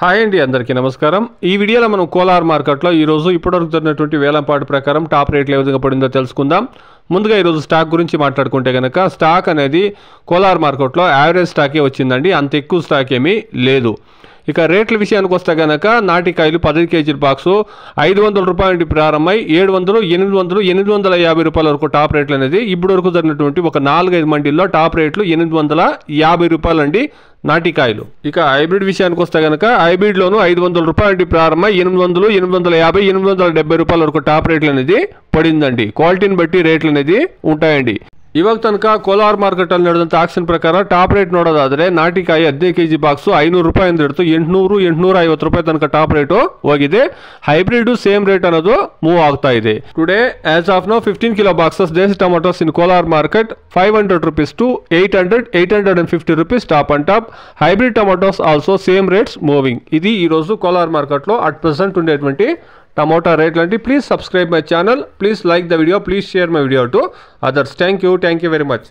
Hi అండి, అందరికీ నమస్కారం. ఈ వీడియోలో మనం కోలార్ మార్కెట్లో ఈరోజు ఇప్పటివరకు జరిగినటువంటి వేలంపాటు ప్రకారం టాప్ రేట్లు ఏ విధంగా పడిందో తెలుసుకుందాం. ముందుగా ఈరోజు స్టాక్ గురించి మాట్లాడుకుంటే కనుక స్టాక్ అనేది కోలార్ మార్కెట్లో యావరేజ్ స్టాకే వచ్చిందండి, అంత ఎక్కువ స్టాక్ ఏమీ లేదు. ఇక రేట్ల విషయానికి వస్తే కనుక నాటికాయలు 10 కేజీల బాక్సు 500 రూపాయల నుండి ప్రారంభమై 700, 800, 850 రూపాయల వరకు టాప్ రేట్లు అనేది ఇప్పటి వరకు జరిగినటువంటి ఒక 4-5 మండీల్లో టాప్ రేట్లు 850 రూపాయలు అండి నాటికాయలు. ఇక హైబ్రిడ్ విషయానికి వస్తే కనుక హైబ్రిడ్లోనూ 500 రూపాయల నుండి ప్రారంభమై 800, 850, 870 రూపాయల వరకు టాప్ రేట్లు అనేది పడిందండి. క్వాలిటీని బట్టి ರೇಟ್లు అనేది ఉంటాయండి. ಇವಾಗ ತನಕ ಕೋಲಾರ ಮಾರ್ಕೆಟಲ್ಲಿ ನಡೆದಂಥ ಆಕ್ಷನ್ ಪ್ರಕಾರ ಟಾಪ್ ರೇಟ್ ನೋಡೋದಾದರೆ ನಾಟಿಕಾಯಿ 15 ಕೆಜಿ ಬಾಕ್ಸು 500 ರೂಪಾಯಿಂದ ಹಿಡಿದು 800, 850 ರೂಪಾಯಿ ತನಕ ಟಾಪ್ ರೇಟು ಹೋಗಿದೆ. ಹೈಬ್ರಿಡ್ ಸೇಮ್ ರೇಟ್ ಅನ್ನೋದು ಮೂವ್ ಆಗ್ತಾ ಇದೆ. Today as of now 15 kilo boxes desi tomatoes in Kolar market 500 rupees to 800, 850 rupees top and top. Hybrid tomatoes also same rates moving. ఇది ఈరోజు కోలార్ మార్కెట్లో అట్ ప్రెసెంట్ ఉండేటువంటి టమోటా రేట్లు అండి. Please subscribe my channel, please like the video, please share my video to others. Thank you very much.